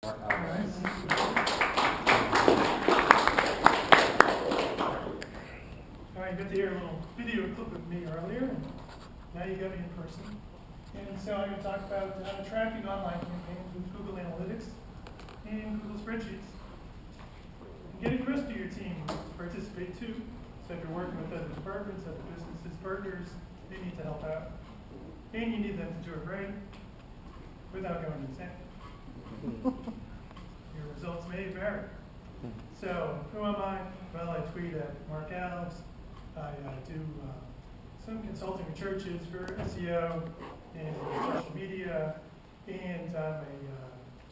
All right, you got to hear a little video clip of me earlier, and now you got me in person. And so I'm going to talk about tracking online campaigns with Google Analytics and Google Spreadsheets. And getting the rest of your team to participate too. So if you're working with other departments, other businesses, partners, they need to help out. And you need them to do it right without going insane. Your results may vary. So who am I? Well, I tweet at Mark Alves. I do some consulting with churches for SEO and social media, and I'm a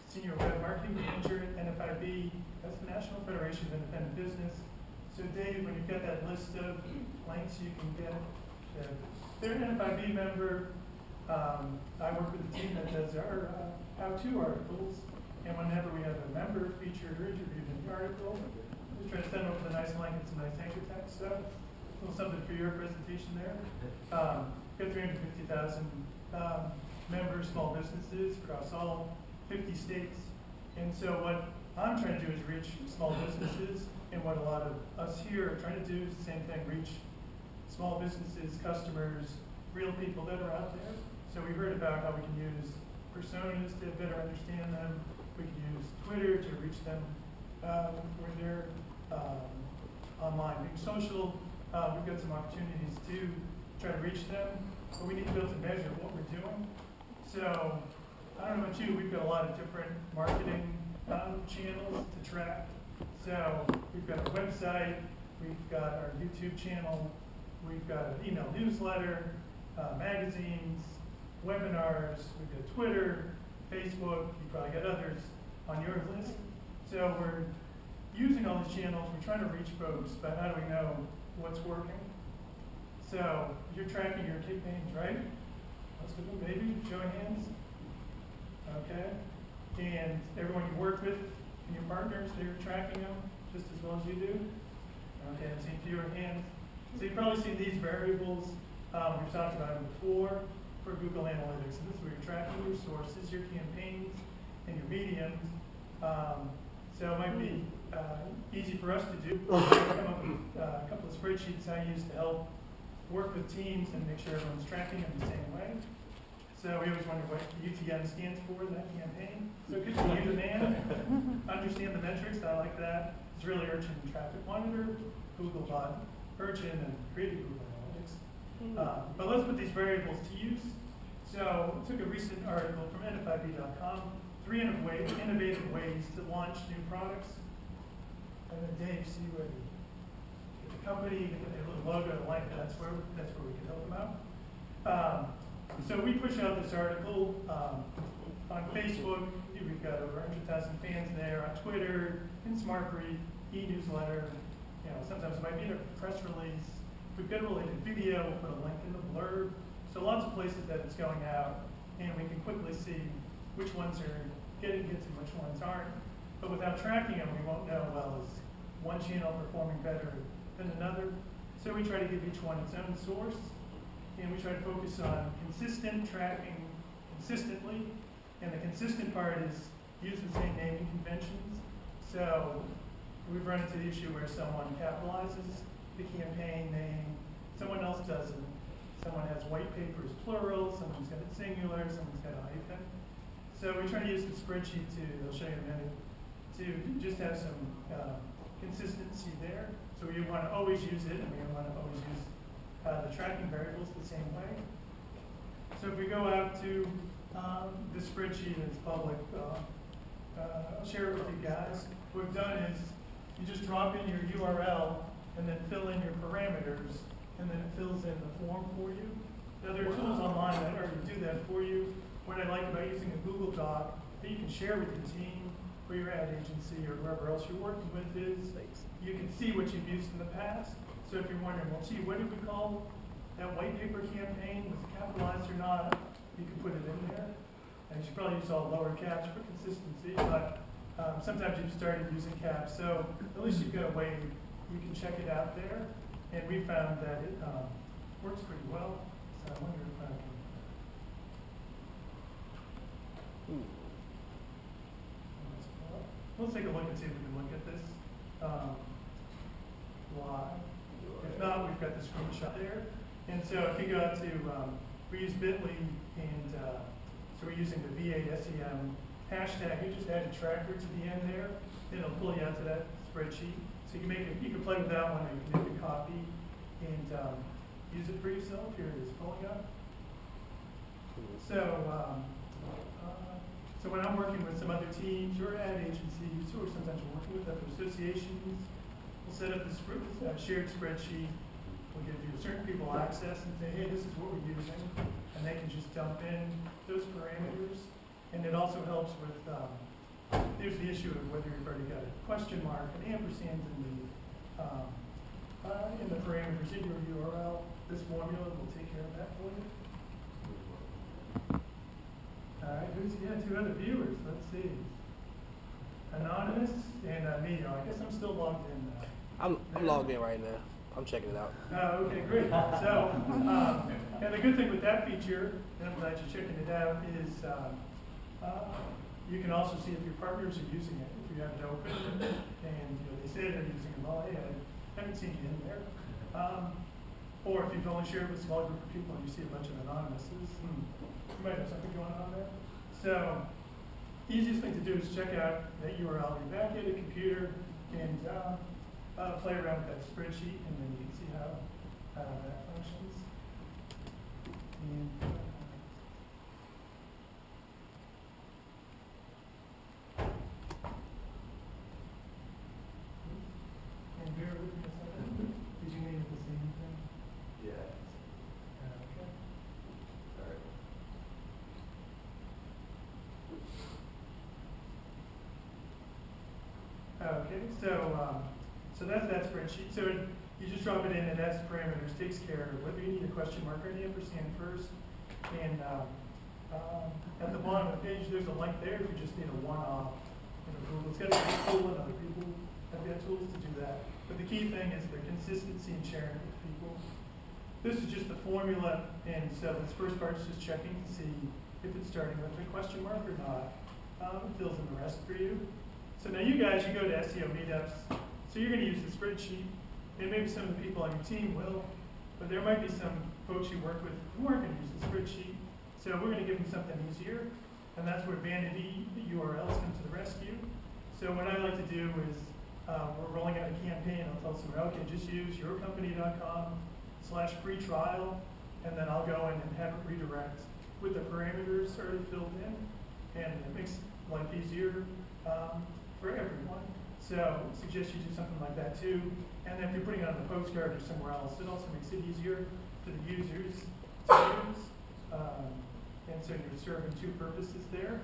senior web marketing manager at NFIB. That's the National Federation of Independent Business. So Dave, when you've got that list of links you can get, they're an NFIB member. I work with the team that does our how-to articles, and whenever we have a member featured or interviewed in the article, we try to send over the nice link and some nice anchor text stuff. A little something for your presentation there. Got 350,000 members, small businesses across all 50 states. And so what I'm trying to do is reach small businesses, and what a lot of us here are trying to do is the same thing, reach small businesses, customers, real people that are out there. So we heard about how we can use personas to better understand them. We can use Twitter to reach them where they're online, being social. We've got some opportunities to try to reach them, but we need to be able to measure what we're doing. So I don't know about you, we've got a lot of different marketing channels to track. So we've got our website, we've got our YouTube channel, we've got an email newsletter, magazines, webinars, we've got Twitter, Facebook, you probably got others on your list. So we're using all these channels, we're trying to reach folks, but how do we know what's working? So you're tracking your campaigns, right? Most of them, maybe, show of hands. Okay. And everyone you work with and your partners, they're tracking them just as well as you do. Okay, I've seen fewer hands. So you've probably seen these variables. We've talked about them before for Google Analytics. And this is where you're tracking your sources, your campaigns, and your mediums. So it might be easy for us to do. I've come up with a couple of spreadsheets I use to help work with teams and make sure everyone's tracking them the same way. So we always wonder what UTM stands for, that campaign. So it gives you an and understand the metrics. I like that. It's really Urchin Traffic Monitor, Googlebot, Urchin, and created Google Analytics. But let's put these variables to use. So I took a recent article from NFIB.com, 3 innovative ways to launch new products. And then Dave, see where the company, the little logo, like that's where we can help them out. So we push out this article on Facebook. We've got over 100,000 fans there. On Twitter, in SmartBrief, e-newsletter. You know, sometimes it might be a press release. We've got a related video. We'll put a link in the blurb. So lots of places that it's going out, and we can quickly see which ones are getting hits and which ones aren't. But without tracking them, we won't know, well, is one channel performing better than another? So we try to give each one its own source, and we try to focus on consistent tracking consistently. And the consistent part is use the same naming conventions. So we've run into the issue where someone capitalizes the campaign name, someone else doesn't. Someone has white papers plural, someone's got it singular, someone's got a hyphen. So we try to use the spreadsheet I'll show you in a minute, to just have some consistency there. So we want to always use it, and we want to always use the tracking variables the same way. So if we go out to this spreadsheet, it's public, I'll share it with you guys. What we've done is you just drop in your URL and then fill in your parameters, and then it fills in the form for you. Now there are tools online that already do that for you. What I like about using a Google Doc that you can share with your team or your ad agency or whoever else you're working with is you can see what you've used in the past. So if you're wondering, well, gee, what did we call that white paper campaign? Was it capitalized or not? You can put it in there. And you should probably use all lower caps for consistency, but sometimes you've started using caps. So at least you've got a way you can check it out there. And we found that it works pretty well. So I wonder if I can. let's take a look and see if we can look at this live. If not, we've got the screenshot there. And so if you go to, we use Bitly, and so we're using the VASEM hashtag. You just add a tracker to the end there, and it'll pull you out to that spreadsheet. So you can make it, you can play with that one, or you can make a copy and use it for yourself. Here it is pulling up. So, so when I'm working with some other teams or ad agencies, or sometimes we're working with other associations, we'll set up this shared spreadsheet. We'll give you certain people access and say, hey, this is what we're using, and they can just dump in those parameters. And it also helps with, there's the issue of whether you've already got a question mark, an ampersand in the parameters in your URL. This formula will take care of that for you. All right, two other viewers. Let's see. Anonymous and me. I guess I'm still logged in. I'm logged in right now. I'm checking it out. Okay, great. So, and the good thing with that feature, and I'm glad you're checking it out, is you can also see if your partners are using it. If you have it open and they say they're using it, well, hey, I haven't seen you in there. Or if you've only shared it with a small group of people and you see a bunch of anonymouses, you might have something going on there. So, the easiest thing to do is check out that URL. You're back at a computer and play around with that spreadsheet, and then you can see how that functions. And bear with me a second. Did you name it the same thing? Yeah. Okay. Sorry. Okay, so that's that spreadsheet. So you just drop it in, and that's parameters, takes care of whether you need a question mark or any ampersand first. And at the bottom of the page, there's a link there if you just need a one-off tool. It's got a tool, and other people have got tools to do that. But the key thing is the consistency and sharing with people. This is just the formula, and so this first part is just checking to see if it's starting with a question mark or not. It fills in the rest for you. So now you guys, you go to SEO meetups, so you're going to use the spreadsheet, and maybe some of the people on your team will, but there might be some folks you work with who aren't going to use the spreadsheet. So we're going to give them something easier, and that's where vanity URLs come to the rescue. So what I like to do is, we're rolling out a campaign. I'll tell someone, okay, just use yourcompany.com/free trial, and then I'll go in and have it redirect with the parameters already filled in, and it makes life easier for everyone. So I suggest you do something like that too. And if you're putting it on a postcard or somewhere else, it also makes it easier for the users to use. And so you're serving two purposes there.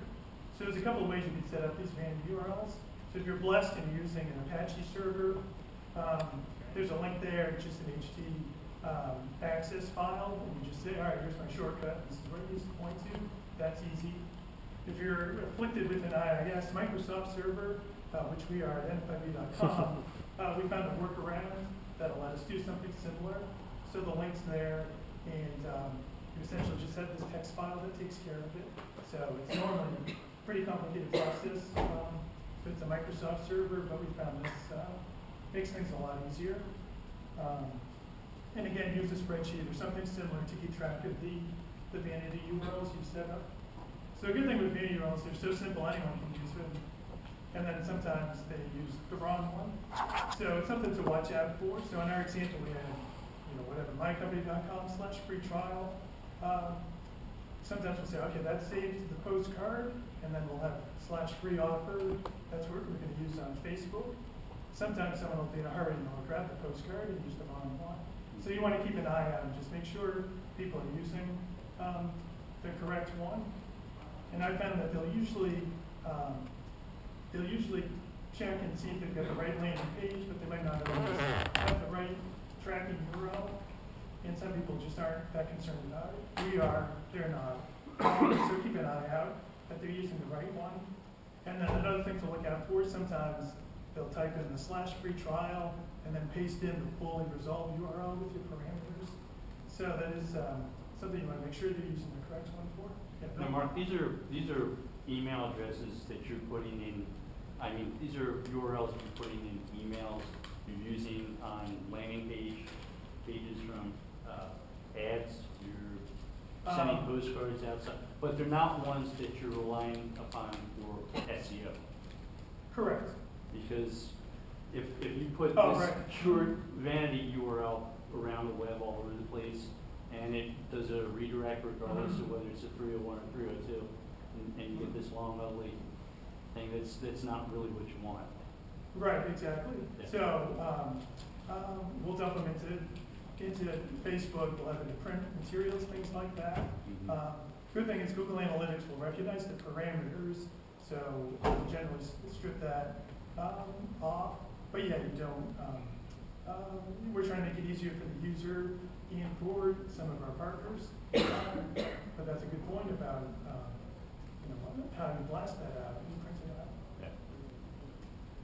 So there's a couple of ways you can set up these vanity URLs. So if you're blessed and you're using an Apache server, there's a link there, it's just an HT access file, and you just say, all right, here's my shortcut, this is where it needs to point to. That's easy. If you're afflicted with an IIS Microsoft server, which we are at NFIB.com, we found a workaround that'll let us do something similar. So the link's there, and you essentially just have this text file that takes care of it. So it's normally a pretty complicated process. If it's a Microsoft server, but we found this makes things a lot easier. And again, use a spreadsheet or something similar to keep track of the vanity URLs you set up. So a good thing with vanity URLs, they're so simple anyone can use them. And then sometimes they use the wrong one. So it's something to watch out for. So in our example, we had, whatever, mycompany.com/free trial. Sometimes we'll say, okay, that's saved to the postcard, and then we'll have /free offer. That's what we're going to use on Facebook. Sometimes someone will be in a hurry and they'll grab the postcard and use the wrong one. So you want to keep an eye out and just make sure people are using the correct one. And I found that they'll usually check and see if they've got the right landing page, but they might not always have the right tracking URL. And some people just aren't that concerned about it. We are, they're not. So keep an eye out that they're using the right one. And then another thing to look out for, sometimes they'll type in the /free trial and then paste in the fully resolved URL with your parameters. So that is something you want to make sure they're using the correct one for. Yeah, now, Mark, these are email addresses that you're putting in I mean, these are URLs you're putting in emails, you're using on landing pages from ads, you're sending postcards outside, but they're not ones that you're relying upon for SEO. Correct. Because if you put Oh, this right. short vanity URL around the web all over the place, and it does a redirect regardless of whether it's a 301 or 302, and you get this long, ugly thing, that's not really what you want. Right, exactly. Yeah. So, we'll dump them into Facebook, we'll have it in print materials, things like that. Good thing is Google Analytics will recognize the parameters, so we'll generally strip that off. But yeah, you don't, we're trying to make it easier for the user and for some of our partners. But that's a good point about, how you blast that out, you print it out.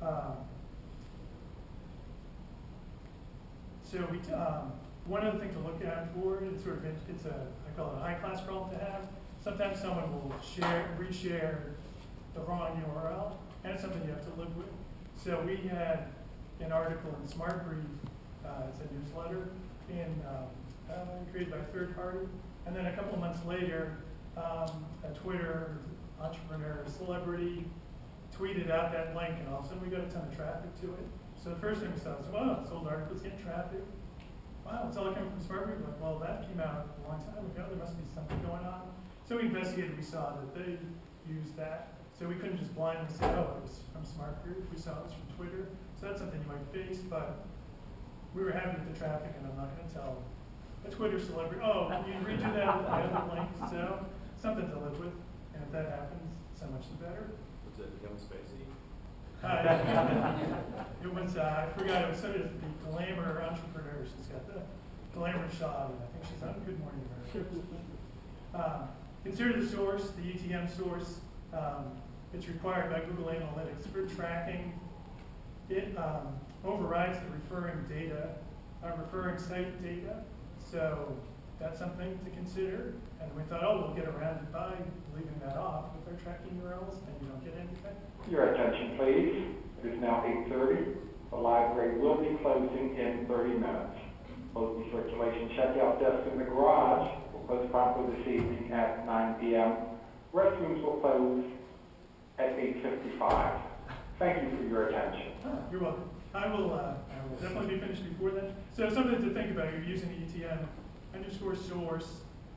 Yeah. So one other thing to look out for, it's sort of, I call it a high-class problem to have. Sometimes someone will reshare the wrong URL, and it's something you have to live with. So we had an article in Smart Brief, it's a newsletter, created by a third party, and then a couple of months later, a Twitter entrepreneur, celebrity, tweeted out that link, and all of a sudden we got a ton of traffic to it. So the first thing we saw was, wow, this old article's getting traffic. Wow, it's all coming from Smart Brief. Like, well, that came out a long time ago. There must be something going on. So we investigated. We saw that they used that. So we couldn't just blindly say, oh, it was from Smart Brief. We saw it was from Twitter. So that's something you might face. But we were happy with the traffic, and I'm not going to tell a Twitter celebrity, oh, you redo that with the other link. So something to live with. And if that happens, so much the better. Was it Kevin Spacey? It was, I forgot, it was sort of the glamour entrepreneur. She's got the glamour shot, and I think she's on Good Morning America. Consider the source, the UTM source. It's required by Google Analytics for tracking. It overrides the referring data, referring site data. So that's something to consider. And we thought, oh, we'll get around it by leaving that off with our tracking URLs, and you don't get anything. Your attention, please. It is now 8:30. The library will be closing in 30 minutes. Both the circulation checkout desk in the garage will close promptly this evening at 9 p.m. Restrooms will close at 8:55. Thank you for your attention. You're welcome. I will definitely be finished before then. So something to think about, you're using the UTM _source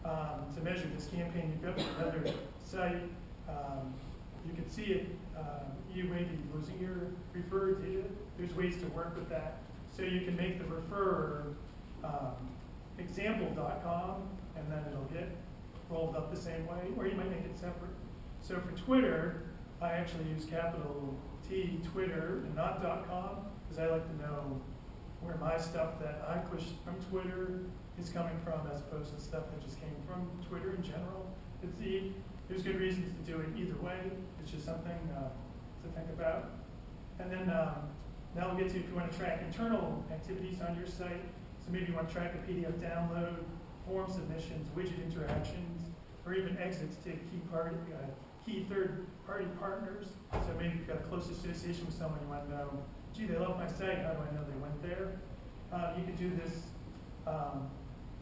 to measure this campaign. You've got another site. You can see it. You may be losing your referrer data. There's ways to work with that. So you can make the referrer example.com, and then it'll get rolled up the same way, or you might make it separate. So for Twitter, I actually use capital T Twitter and not .com, because I like to know where my stuff that I push from Twitter is coming from, as opposed to stuff that just came from Twitter in general. There's good reasons to do it either way. It's just something to think about. And then now we'll get to if you want to track internal activities on your site. So maybe you want to track a PDF download, form submissions, widget interactions, or even exits to key third-party partners. So maybe you've got a close association with someone, you want to know, gee, they love my site, how do I know they went there? You can do this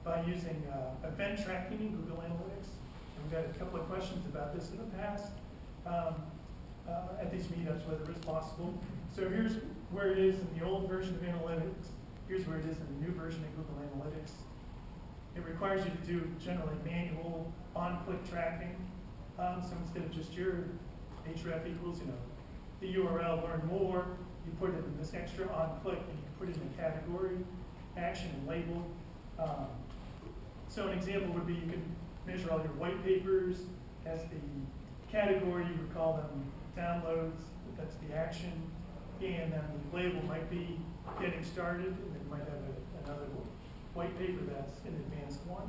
by using event tracking in Google Analytics. And we've had a couple of questions about this in the past at these meetups, whether it's possible. So here's where it is in the old version of Analytics. Here's where it is in the new version of Google Analytics. It requires you to do generally manual on-click tracking. So instead of just your href equals, the URL, learn more, you put in this extra on-click, and you can put it in a category, action, and label. So an example would be you could measure all your white papers as the category, you would call them downloads, that's the action, and then the label might be getting started, and it might have another white paper that's an advanced one.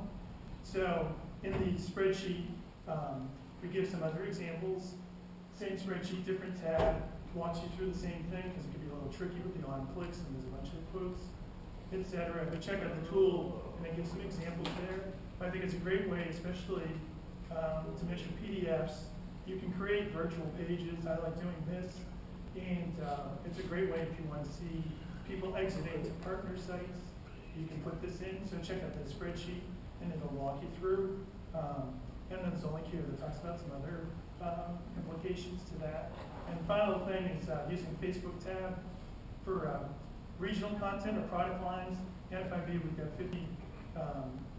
So in the spreadsheet, we give some other examples. Same spreadsheet, different tab, walks you through the same thing, because it can be a little tricky with the on-clicks, and there's a bunch of quotes, etc. But check out the tool, and it gives some examples there. But I think it's a great way, especially to measure PDFs. You can create virtual pages. I like doing this. And it's a great way if you want to see people exiting to partner sites. You can put this in, so check out the spreadsheet, and it'll walk you through. And then there's a link here that talks about some other implications to that. And the final thing is using Facebook tab for regional content or product lines. NFIB, we've got 50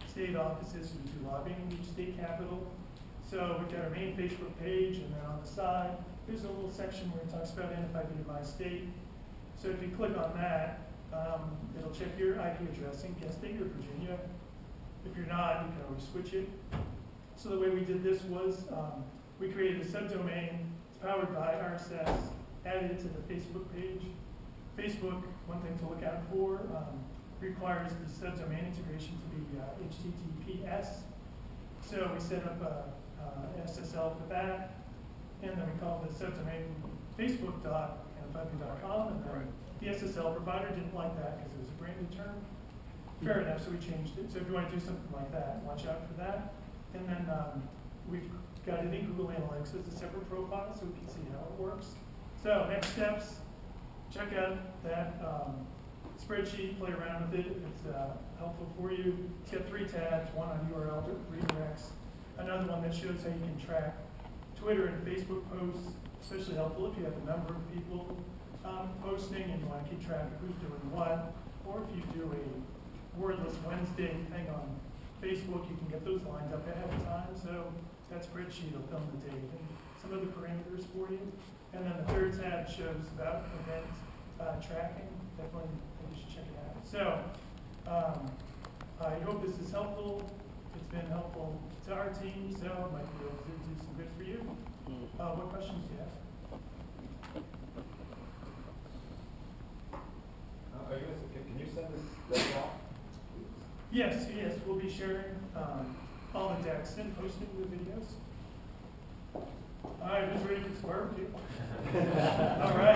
state offices who do lobbying in each state capital. So we've got our main Facebook page, and then on the side, there's a little section where it talks about NFIB by state. So if you click on that, it'll check your IP address in Kent State or Virginia. If you're not, you can always switch it. So the way we did this was we created a subdomain. It's powered by RSS, added it to the Facebook page. Facebook, one thing to look out for, requires the subdomain integration to be HTTPS. So we set up an SSL for that, and then we called the subdomain facebook.nfib.com, and then the SSL provider didn't like that because it was a brand new term. Fair enough, so we changed it. So if you want to do something like that, watch out for that. And then we've got it in Google Analytics as a separate profile so we can see how it works. So next steps, check out that spreadsheet, play around with it. It's helpful for you. It's got 3 tabs, one on URL redirects, another one that shows how you can track Twitter and Facebook posts, especially helpful if you have a number of people posting and you want to keep track of who's doing what, or if you do a Wordless Wednesday thing on Facebook, you can get those lined up ahead of time. So that spreadsheet will fill in the date and some of the parameters for you. And then the 3rd tab shows about event tracking. Definitely, you should check it out. So I hope this is helpful. It's been helpful to our team, so it might be able to do some good for you. What questions do you have? Can you send this off? Yes, we'll be sharing all the decks and posting the videos. All right, who's ready for barbecue? All right.